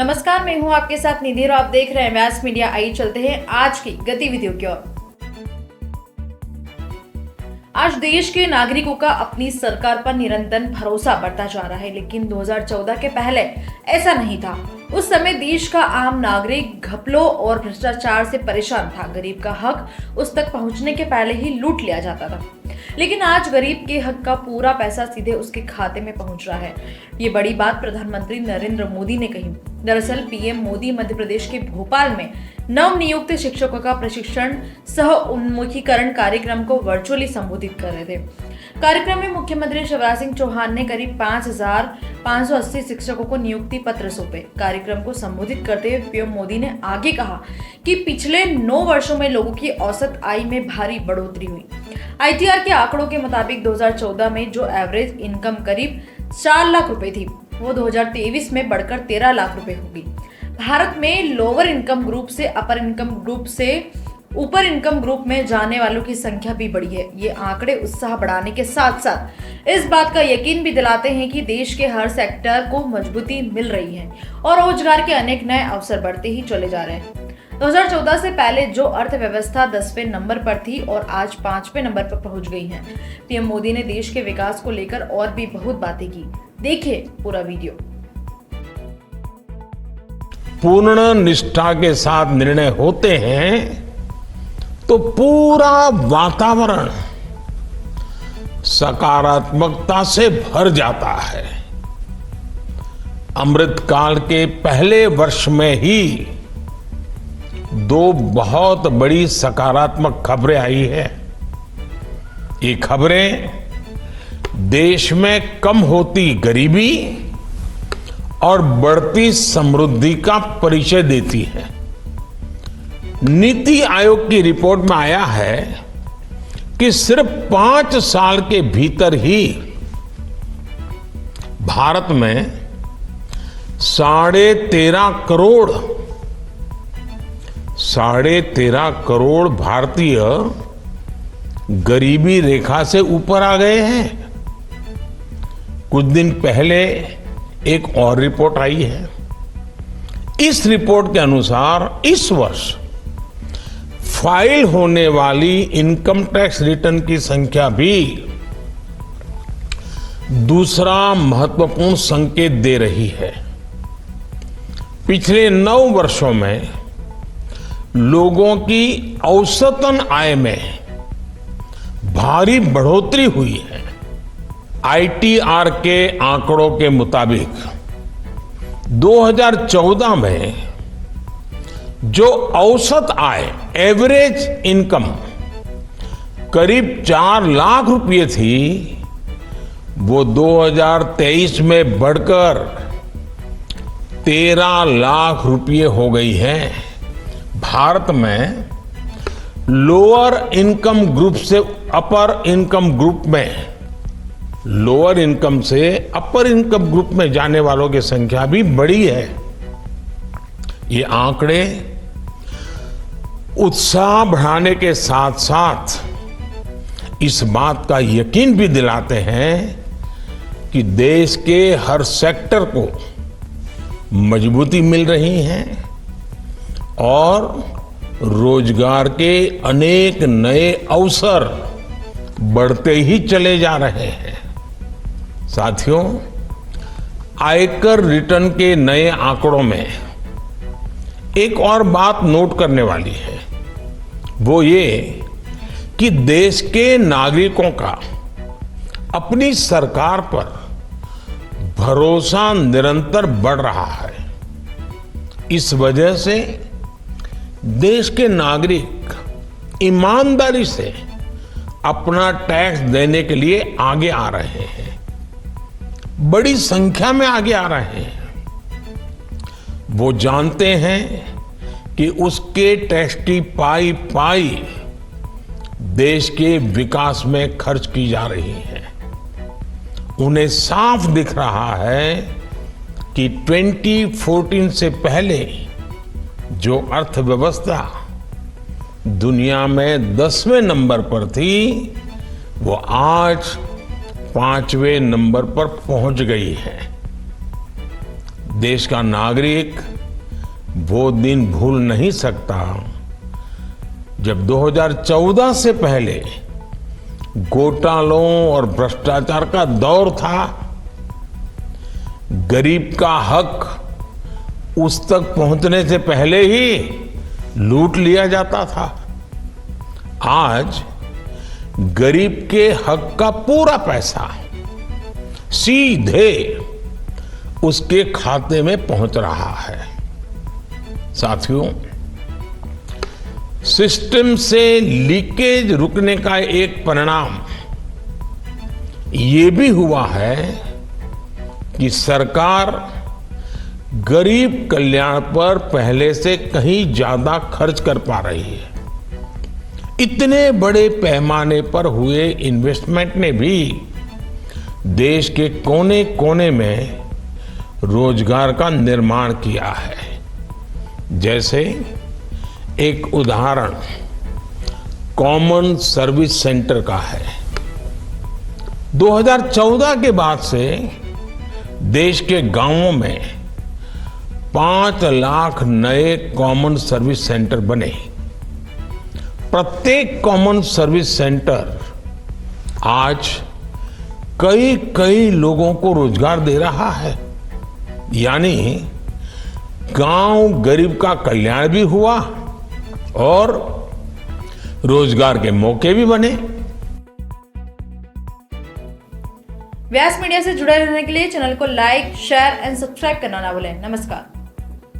नमस्कार, मैं हूं आपके साथ निधि और आप देख रहे हैं व्यास मीडिया। आइए चलते हैं आज की गतिविधियों की ओर। आज देश के नागरिकों का अपनी सरकार पर निरंतर भरोसा बढ़ता जा रहा है, लेकिन 2014 के पहले ऐसा नहीं था। उस समय देश का आम नागरिक घपलों और भ्रष्टाचार से परेशान था। गरीब का हक उस तक पहुंचने के पहले ही लूट लिया जाता था, लेकिन आज गरीब के हक का पूरा पैसा सीधे उसके खाते में पहुंच रहा है। ये बड़ी बात प्रधानमंत्री नरेंद्र मोदी ने कही। दरअसल पीएम मोदी मध्य प्रदेश के भोपाल में नव नियुक्त शिक्षकों का प्रशिक्षण सह उन्मुखीकरण कार्यक्रम को वर्चुअली संबोधित कर रहे थे। कार्यक्रम में मुख्यमंत्री शिवराज सिंह चौहान ने करीब 5,580 शिक्षकों को नियुक्ति पत्र सौंपे। कार्यक्रम को संबोधित करते हुए पीएम मोदी ने आगे कहा कि पिछले 9 वर्षों में लोगों की औसत आय में भारी बढ़ोतरी हुई। आईटीआर के आंकड़ों के मुताबिक 2014 में जो एवरेज इनकम करीब 4 लाख रुपए थी, वो 2023 में बढ़कर 13 लाख रुपए होगी। भारत में लोअर इनकम ग्रुप से अपर इनकम ग्रुप से ऊपर इनकम ग्रुप में जाने वालों की संख्या भी बढ़ी है। ये आंकड़े उत्साह बढ़ाने के साथ साथ इस बात का यकीन भी दिलाते हैं कि देश के हर सेक्टर को मजबूती मिल रही है और रोजगार के अनेक नए अवसर बढ़ते ही चले जा रहे हैं। 2014 से पहले जो अर्थव्यवस्था 10वें नंबर पर थी और आज 5वें नंबर पर पहुंच गई है। पीएम मोदी ने देश के विकास को लेकर और भी बहुत बातें की। देखिए पूरा वीडियो। पूर्ण निष्ठा के साथ निर्णय होते हैं तो पूरा वातावरण सकारात्मकता से भर जाता है। अमृतकाल के पहले वर्ष में ही 2 बहुत बड़ी सकारात्मक खबरें आई है। ये खबरें देश में कम होती गरीबी और बढ़ती समृद्धि का परिचय देती है। नीति आयोग की रिपोर्ट में आया है कि सिर्फ 5 साल के भीतर ही भारत में 13.5 करोड़ भारतीय गरीबी रेखा से ऊपर आ गए हैं। कुछ दिन पहले एक और रिपोर्ट आई है। इस रिपोर्ट के अनुसार इस वर्ष फाइल होने वाली इनकम टैक्स रिटर्न की संख्या भी दूसरा महत्वपूर्ण संकेत दे रही है। पिछले 9 वर्षों में लोगों की औसतन आय में भारी बढ़ोतरी हुई है। आईटीआर के आंकड़ों के मुताबिक 2014 में जो औसत आय एवरेज इनकम करीब 4 लाख रुपए थी, वो 2023 में बढ़कर 13 लाख रुपए हो गई है। भारत में लोअर इनकम ग्रुप से अपर इनकम ग्रुप में लोअर इनकम से अपर इनकम ग्रुप में जाने वालों की संख्या भी बढ़ी है। ये आंकड़े उत्साह बढ़ाने के साथ साथ इस बात का यकीन भी दिलाते हैं कि देश के हर सेक्टर को मजबूती मिल रही है और रोजगार के अनेक नए अवसर बढ़ते ही चले जा रहे हैं। साथियों, आयकर रिटर्न के नए आंकड़ों में एक और बात नोट करने वाली है, वो ये कि देश के नागरिकों का अपनी सरकार पर भरोसा निरंतर बढ़ रहा है। इस वजह से देश के नागरिक ईमानदारी से अपना टैक्स देने के लिए आगे आ रहे हैं, बड़ी संख्या में आगे आ रहे हैं। वो जानते हैं कि उसके टैक्स की पाई देश के विकास में खर्च की जा रही है। उन्हें साफ दिख रहा है कि 2014 से पहले जो अर्थव्यवस्था दुनिया में 10वें नंबर पर थी, वो आज 5वें नंबर पर पहुंच गई है। देश का नागरिक वो दिन भूल नहीं सकता जब 2014 से पहले घोटालों और भ्रष्टाचार का दौर था। गरीब का हक उस तक पहुंचने से पहले ही लूट लिया जाता था। आज गरीब के हक का पूरा पैसा सीधे उसके खाते में पहुंच रहा है। साथियों, सिस्टम से लीकेज रुकने का एक परिणाम ये भी हुआ है कि सरकार गरीब कल्याण पर पहले से कहीं ज्यादा खर्च कर पा रही है। इतने बड़े पैमाने पर हुए इन्वेस्टमेंट ने भी देश के कोने कोने में रोजगार का निर्माण किया है। जैसे एक उदाहरण कॉमन सर्विस सेंटर का है। 2014 के बाद से देश के गांवों में 5 लाख नए कॉमन सर्विस सेंटर बने। प्रत्येक कॉमन सर्विस सेंटर आज कई कई लोगों को रोजगार दे रहा है। यानी गांव गरीब का कल्याण भी हुआ और रोजगार के मौके भी बने। व्यास मीडिया से जुड़े रहने के लिए चैनल को लाइक, शेयर एंड सब्सक्राइब करना ना भूलें। नमस्कार।